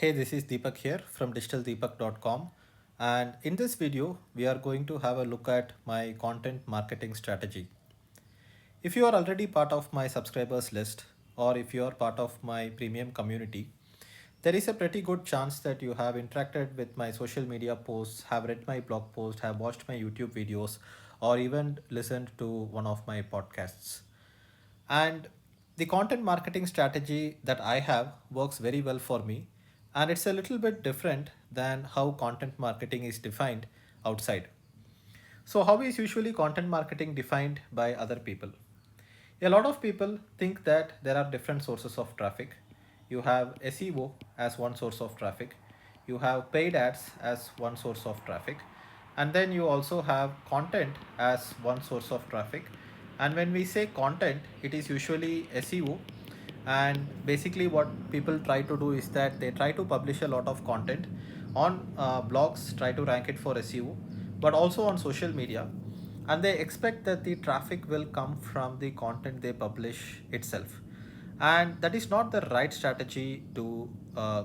Hey, this is Deepak here from digitaldeepak.com, and in this video we are going to have a look at my content marketing strategy. If you are already part of my subscribers list or if you are part of my premium community, there is a pretty good chance that you have interacted with my social media posts, have read my blog post, have watched my YouTube videos, or even listened to one of my podcasts. And the content marketing strategy that I have works very well for me. And it's a little bit different than how content marketing is defined outside. So, how is usually content marketing defined by other people? A lot of people think that there are different sources of traffic. You have SEO as one source of traffic, you have paid ads as one source of traffic, and then you also have content as one source of traffic. And when we say content, it is usually SEO. And basically, what people try to do is that they try to publish a lot of content on blogs, try to rank it for SEO, but also on social media, and they expect that the traffic will come from the content they publish itself. And that is not the right strategy to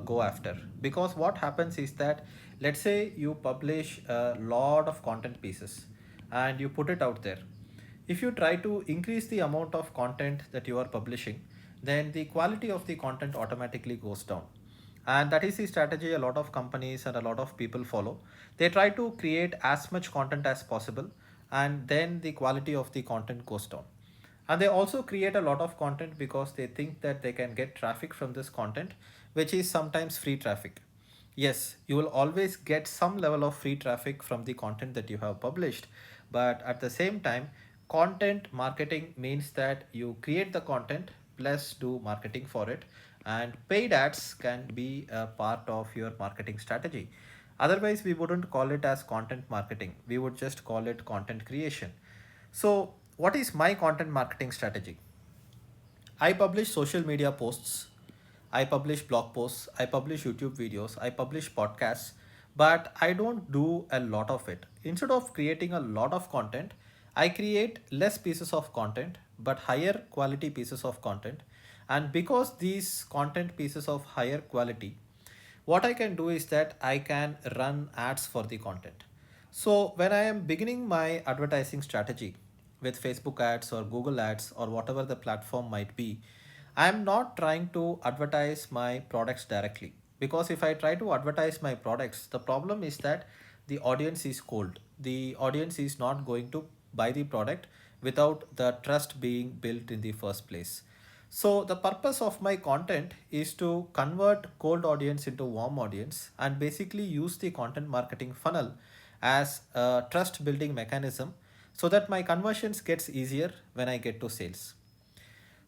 go after, because what happens is that, let's say you publish a lot of content pieces and you put it out there. If you try to increase the amount of content that you are publishing, then the quality of the content automatically goes down. And that is the strategy a lot of companies and a lot of people follow. They try to create as much content as possible, and then the quality of the content goes down. And they also create a lot of content because they think that they can get traffic from this content, which is sometimes free traffic. Yes, you will always get some level of free traffic from the content that you have published, but at the same time, content marketing means that you create the content plus do marketing for it, and paid ads can be a part of your marketing strategy. Otherwise, we wouldn't call it as content marketing, we would just call it content creation. So, what is my content marketing strategy? I publish social media posts, I publish blog posts, I publish YouTube videos, I publish podcasts, but I don't do a lot of it. Instead of creating a lot of content, I create less pieces of content but higher quality pieces of content. And because these content pieces of higher quality, what I can do is that I can run ads for the content. So when I am beginning my advertising strategy with Facebook ads or Google ads or whatever the platform might be, I am not trying to advertise my products directly, because if I try to advertise my products, the problem is that the audience is cold. The audience is not going to buy the product without the trust being built in the first place. So the purpose of my content is to convert cold audience into warm audience and basically use the content marketing funnel as a trust building mechanism so that my conversions gets easier when I get to sales.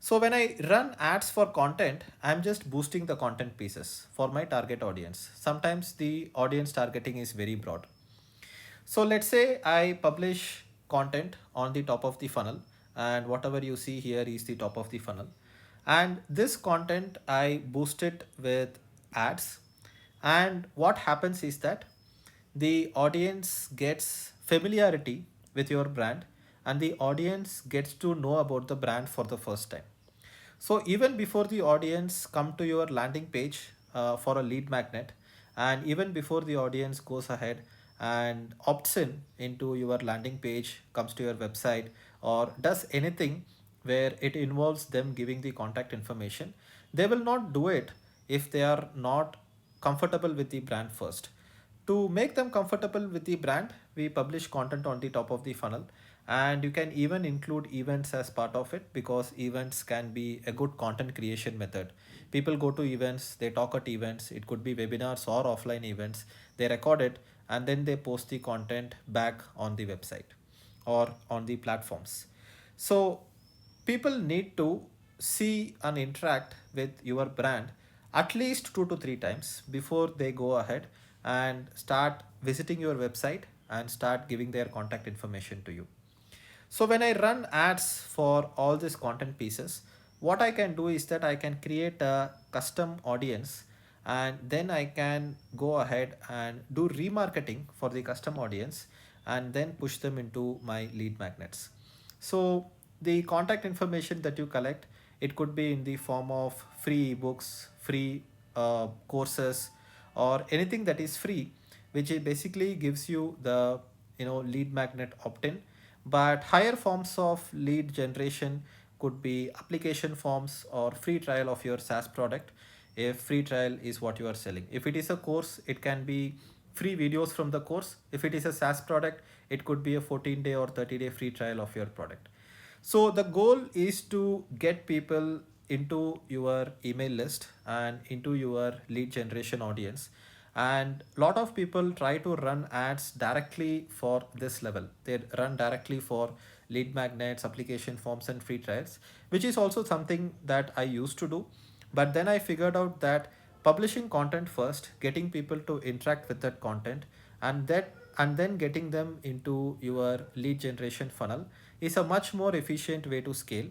So when I run ads for content, I'm just boosting the content pieces for my target audience. Sometimes the audience targeting is very broad. So let's say I publish content on the top of the funnel, and whatever you see here is the top of the funnel. And this content I boost it with ads. And what happens is that the audience gets familiarity with your brand, and the audience gets to know about the brand for the first time. So even before the audience come to your landing page for a lead magnet, and even before the audience goes ahead and opts in into your landing page, comes to your website, or does anything where it involves them giving the contact information, they will not do it if they are not comfortable with the brand first. To make them comfortable with the brand, we publish content on the top of the funnel, and you can even include events as part of it, because events can be a good content creation method. People go to events, they talk at events, it could be webinars or offline events, they record it, and then they post the content back on the website or on the platforms. So people need to see and interact with your brand at least 2 to 3 times before they go ahead and start visiting your website and start giving their contact information to you. So when I run ads for all these content pieces, what I can do is that I can create a custom audience, and then I can go ahead and do remarketing for the custom audience and then push them into my lead magnets. So the contact information that you collect, it could be in the form of free ebooks, free courses or anything that is free, which it basically gives you the lead magnet opt-in. But higher forms of lead generation could be application forms or free trial of your SaaS product, if free trial is what you are selling. If it is a course, it can be free videos from the course. If it is a SaaS product, it could be a 14-day or 30-day free trial of your product. So the goal is to get people into your email list and into your lead generation audience. And a lot of people try to run ads directly for this level. They run directly for lead magnets, application forms, and free trials, which is also something that I used to do. But then I figured out that publishing content first, getting people to interact with that content, and then getting them into your lead generation funnel is a much more efficient way to scale,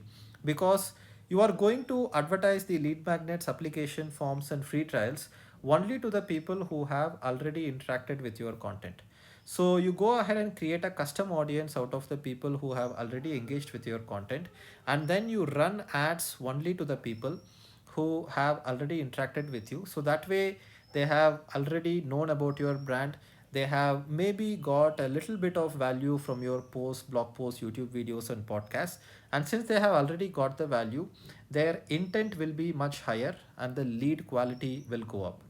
because you are going to advertise the lead magnets, application forms, and free trials only to the people who have already interacted with your content. So you go ahead and create a custom audience out of the people who have already engaged with your content, and then you run ads only to the people who have already interacted with you. So that way they have already known about your brand. They have maybe got a little bit of value from your posts, blog posts, YouTube videos, and podcasts. And since they have already got the value, their intent will be much higher and the lead quality will go up.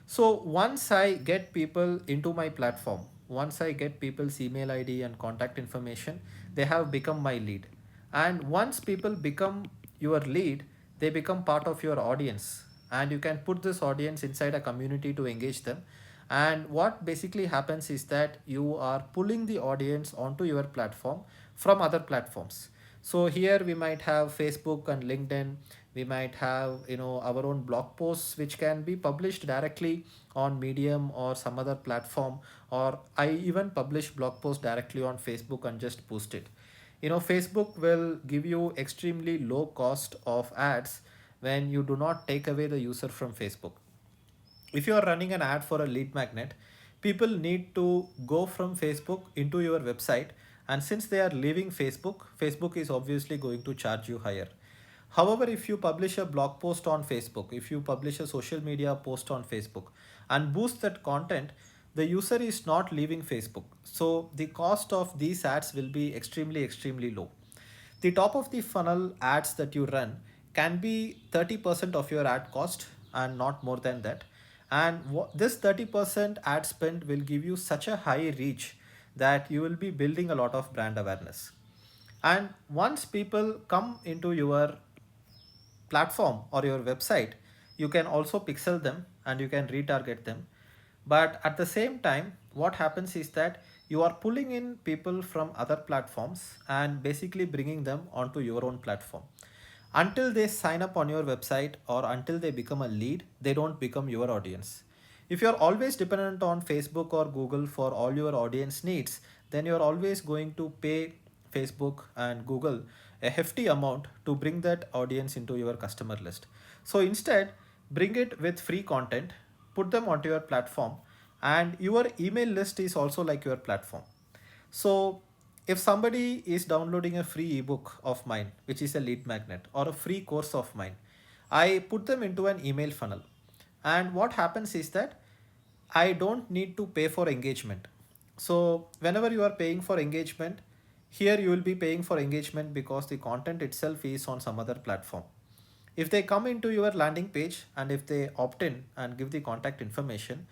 So once I get people into my platform, once I get people's email ID and contact information, they have become my lead. And once people become your lead, they become part of your audience. And you can put this audience inside a community to engage them. And what basically happens is that you are pulling the audience onto your platform from other platforms. So here we might have Facebook and LinkedIn. We might have our own blog posts which can be published directly on Medium or some other platform, or I even publish blog posts directly on Facebook and just post it. Facebook will give you extremely low cost of ads when you do not take away the user from Facebook. If you are running an ad for a lead magnet, people need to go from Facebook into your website, and since they are leaving Facebook, Facebook is obviously going to charge you higher. However, if you publish a blog post on Facebook, if you publish a social media post on Facebook and boost that content, the user is not leaving Facebook. So the cost of these ads will be extremely low. The top of the funnel ads that you run can be 30% of your ad cost and not more than that. And this 30% ad spend will give you such a high reach that you will be building a lot of brand awareness. And once people come into your platform or your website, you can also pixel them and you can retarget them. But at the same time, what happens is that you are pulling in people from other platforms and basically bringing them onto your own platform. Until they sign up on your website or until they become a lead, they don't become your audience. If you're always dependent on Facebook or Google for all your audience needs, then you're always going to pay Facebook and Google a hefty amount to bring that audience into your customer list. So instead, bring it with free content, put them onto your platform, and your email list is also like your platform. So if somebody is downloading a free ebook of mine, which is a lead magnet, or a free course of mine, I put them into an email funnel. And what happens is that I don't need to pay for engagement. So whenever you are paying for engagement, here you will be paying for engagement because the content itself is on some other platform. If they come into your landing page and if they opt in and give the contact information,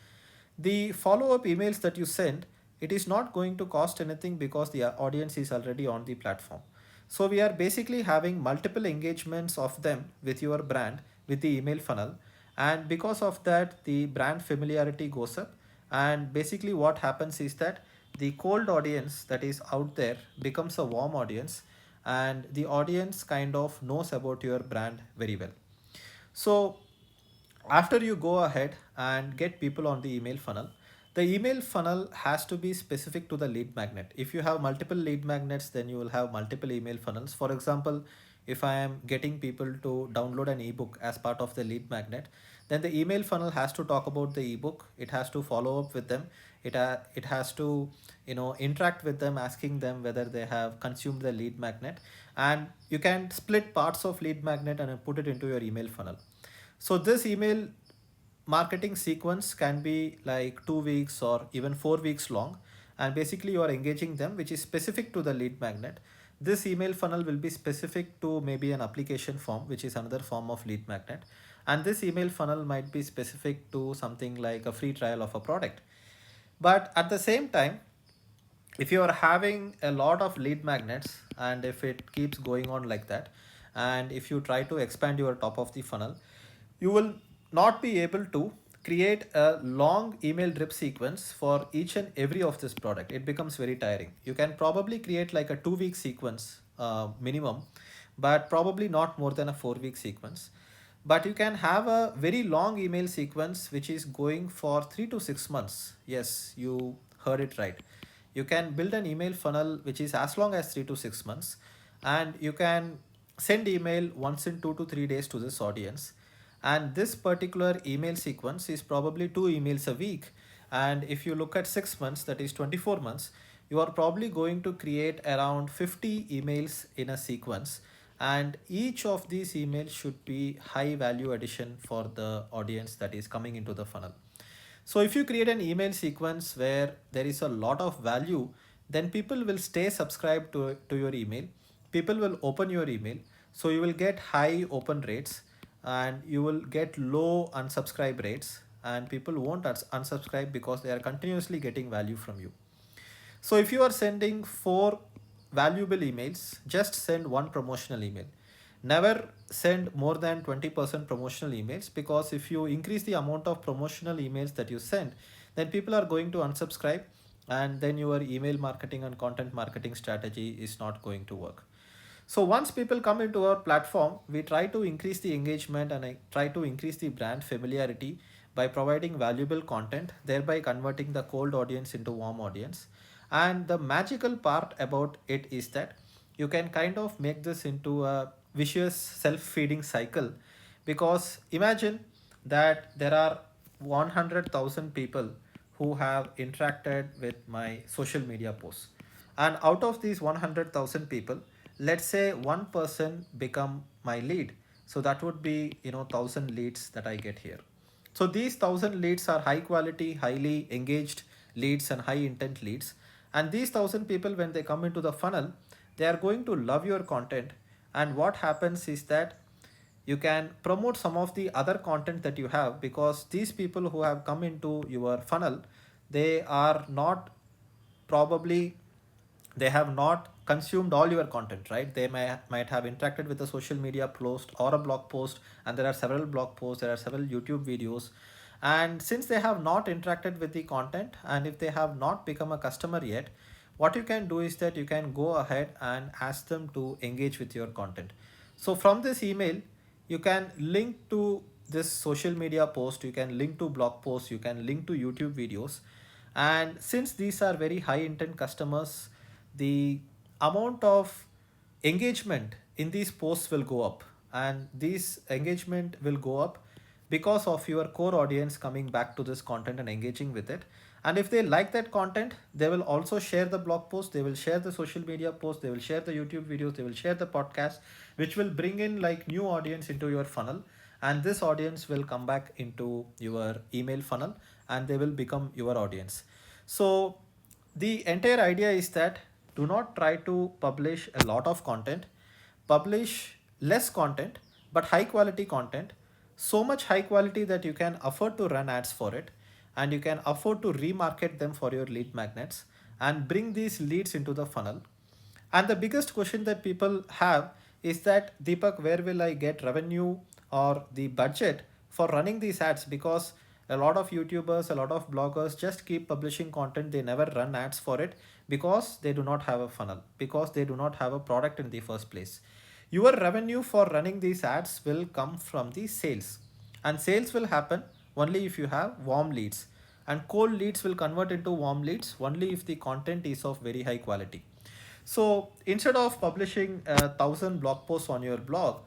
the follow-up emails that you send, it is not going to cost anything because the audience is already on the platform. So we are basically having multiple engagements of them with your brand with the email funnel, and because of that the brand familiarity goes up, and basically what happens is that the cold audience that is out there becomes a warm audience, and the audience kind of knows about your brand very well. So after you go ahead and get people on the email funnel, the email funnel has to be specific to the lead magnet. If you have multiple lead magnets, then you will have multiple email funnels. For example, if I am getting people to download an ebook as part of the lead magnet, then the email funnel has to talk about the ebook. It has to follow up with them. It has to interact with them, asking them whether they have consumed the lead magnet. And you can split parts of lead magnet and put it into your email funnel. So this email marketing sequence can be like 2 weeks or even 4 weeks long, and basically you are engaging them, which is specific to the lead magnet. This email funnel will be specific to maybe an application form, which is another form of lead magnet, and this email funnel might be specific to something like a free trial of a product. But at the same time, if you are having a lot of lead magnets and if it keeps going on like that, and if you try to expand your top of the funnel, you will not be able to create a long email drip sequence for each and every of this product. It becomes very tiring. You can probably create like a 2 week sequence minimum, but probably not more than a 4 week sequence. But you can have a very long email sequence which is going for 3 to 6 months. Yes, you heard it right. You can build an email funnel which is as long as 3 to 6 months, and you can send email once in 2 to 3 days to this audience. And this particular email sequence is probably 2 emails a week. And if you look at 6 months, that is 24 months, you are probably going to create around 50 emails in a sequence, and each of these emails should be high value addition for the audience that is coming into the funnel. So if you create an email sequence where there is a lot of value, then people will stay subscribed to your email. People will open your email. So you will get high open rates and you will get low unsubscribe rates, and people won't unsubscribe because they are continuously getting value from you. So if you are sending 4 valuable emails, just send one promotional email. Never send more than 20% promotional emails, because if you increase the amount of promotional emails that you send, then people are going to unsubscribe, and then your email marketing and content marketing strategy is not going to work. So once people come into our platform, we try to increase the engagement and I try to increase the brand familiarity by providing valuable content, thereby converting the cold audience into warm audience. And the magical part about it is that you can kind of make this into a vicious self-feeding cycle, because imagine that there are 100,000 people who have interacted with my social media posts, and out of these 100,000 people, let's say one person become my lead. So that would be 1,000 leads that I get here. So these 1,000 leads are high quality, highly engaged leads and high intent leads. And these 1,000 people, when they come into the funnel, they are going to love your content. And what happens is that you can promote some of the other content that you have, because these people who have come into your funnel, they are not probably, they have not consumed all your content, right? They might have interacted with a social media post or a blog post, and there are several blog posts, there are several YouTube videos. And since they have not interacted with the content, and if they have not become a customer yet, what you can do is that you can go ahead and ask them to engage with your content. So from this email, you can link to this social media post, you can link to blog posts, you can link to YouTube videos. And since these are very high intent customers, the amount of engagement in these posts will go up, and this engagement will go up because of your core audience coming back to this content and engaging with it. And if they like that content, they will also share the blog post, they will share the social media post, they will share the YouTube videos, they will share the podcast, which will bring in like new audience into your funnel. And this audience will come back into your email funnel and they will become your audience. So the entire idea is that do not try to publish a lot of content, publish less content but high quality content, so much high quality that you can afford to run ads for it, and you can afford to remarket them for your lead magnets and bring these leads into the funnel. And the biggest question that people have is that, Deepak, where will I get revenue or the budget for running these ads? Because a lot of YouTubers, a lot of bloggers just keep publishing content, they never run ads for it because they do not have a funnel, because they do not have a product in the first place. Your revenue for running these ads will come from the sales, and sales will happen only if you have warm leads, and cold leads will convert into warm leads only if the content is of very high quality. So instead of publishing 1,000 blog posts on your blog,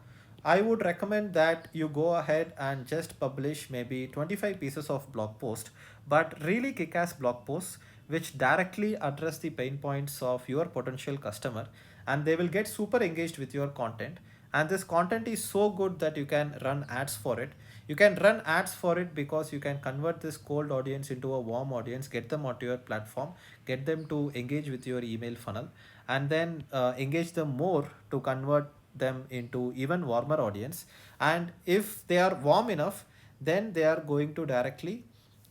I would recommend that you go ahead and just publish maybe 25 pieces of blog post, but really kick-ass blog posts which directly address the pain points of your potential customer, and they will get super engaged with your content. And this content is so good that you can run ads for it. You can run ads for it because you can convert this cold audience into a warm audience, get them onto your platform, get them to engage with your email funnel, and then engage them more to convert them into even warmer audience. And if they are warm enough, then they are going to directly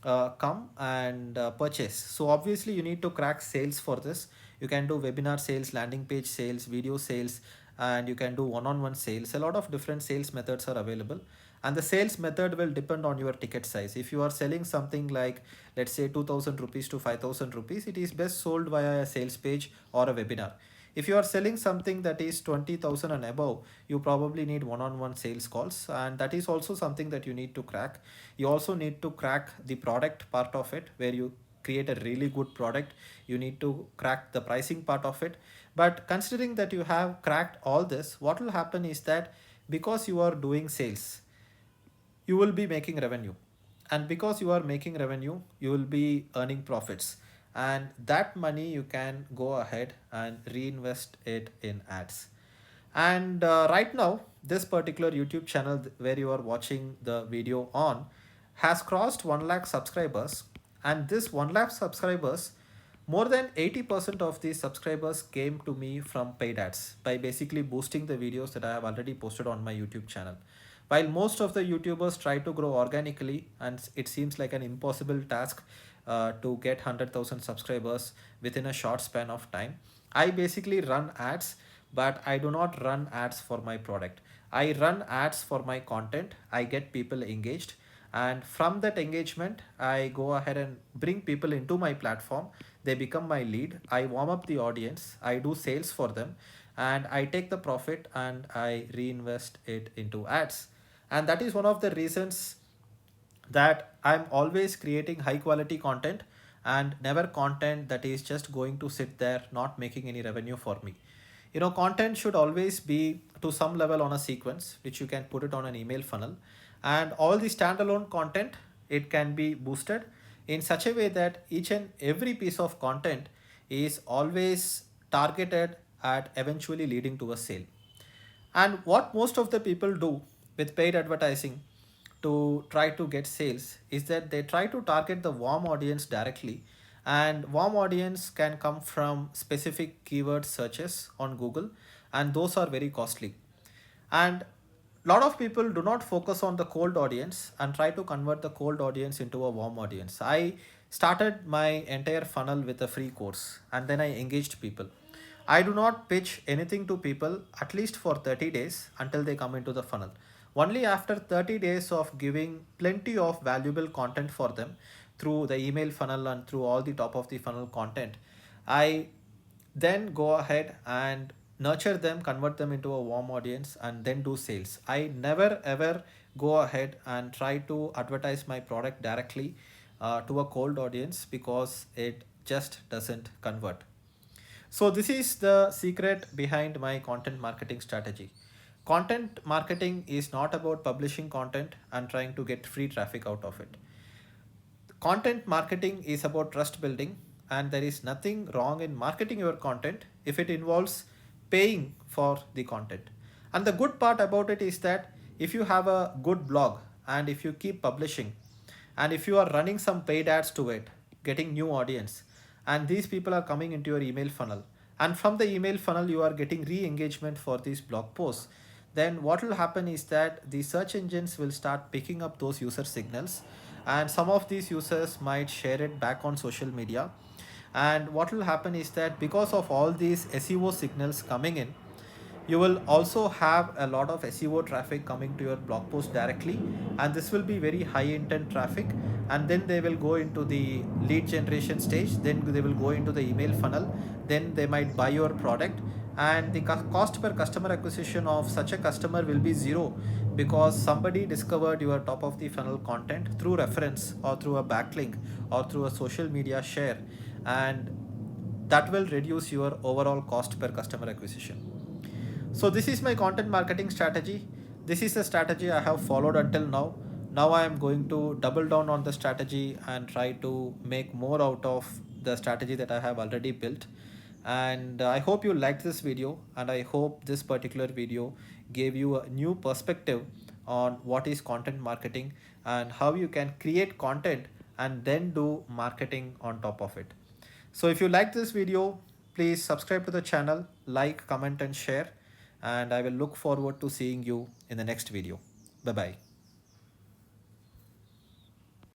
come and purchase. So obviously you need to crack sales for this. You can do webinar sales, landing page sales, video sales, and you can do one-on-one sales. A lot of different sales methods are available, and the sales method will depend on your ticket size. If you are selling something like, let's say, 2000 rupees to 5000 rupees, it is best sold via a sales page or a webinar. If you are selling something that is 20,000 and above, you probably need one-on-one sales calls, and that is also something that you need to crack. You also need to crack the product part of it, where you create a really good product. You need to crack the pricing part of it. But considering that you have cracked all this, what will happen is that because you are doing sales, you will be making revenue, and because you are making revenue, you will be earning profits, and that money you can go ahead and reinvest it in ads. And right now, this particular YouTube channel where you are watching the video on has crossed 1 lakh subscribers, and this 1 lakh subscribers, more than 80% of these subscribers came to me from paid ads by basically boosting the videos that I have already posted on my YouTube channel. While most of the YouTubers try to grow organically, and it seems like an impossible task to get 100,000 subscribers within a short span of time, I basically run ads, but I do not run ads for my product. I run ads for my content. I get people engaged, and from that engagement, I go ahead and bring people into my platform. They become my lead. I warm up the audience. I do sales for them, and I take the profit and I reinvest it into ads. And that is one of the reasons that I'm always creating high quality content, and never content that is just going to sit there not making any revenue for me. Content should always be to some level on a sequence, which you can put it on an email funnel. And all the standalone content, it can be boosted in such a way that each and every piece of content is always targeted at eventually leading to a sale. And what most of the people do with paid advertising to try to get sales is that they try to target the warm audience directly. And warm audience can come from specific keyword searches on Google, and those are very costly. And a lot of people do not focus on the cold audience and try to convert the cold audience into a warm audience. I started my entire funnel with a free course, and then I engaged people. I do not pitch anything to people at least for 30 days until they come into the funnel. Only after 30 days of giving plenty of valuable content for them through the email funnel and through all the top of the funnel content, I then go ahead and nurture them, convert them into a warm audience, and then do sales. I never ever go ahead and try to advertise my product directly to a cold audience, because it just doesn't convert. So this is the secret behind my content marketing strategy. Content marketing is not about publishing content and trying to get free traffic out of it. Content marketing is about trust building, and there is nothing wrong in marketing your content if it involves paying for the content. And the good part about it is that if you have a good blog, and if you keep publishing, and if you are running some paid ads to it, getting new audience, and these people are coming into your email funnel, and from the email funnel you are getting re-engagement for these blog posts, then what will happen is that the search engines will start picking up those user signals, and some of these users might share it back on social media. And what will happen is that because of all these SEO signals coming in, you will also have a lot of SEO traffic coming to your blog post directly, and this will be very high intent traffic. And then they will go into the lead generation stage, then they will go into the email funnel, then they might buy your product, and the cost per customer acquisition of such a customer will be zero, because somebody discovered your top of the funnel content through reference or through a backlink or through a social media share, and that will reduce your overall cost per customer acquisition. So this is my content marketing strategy. This is the strategy I have followed until now. Now I am going to double down on the strategy and try to make more out of the strategy that I have already built. And I hope you liked this video, and I hope this particular video gave you a new perspective on what is content marketing and how you can create content and then do marketing on top of it. So if you like this video, please subscribe to the channel, like, comment and share, and I will look forward to seeing you in the next video. Bye bye.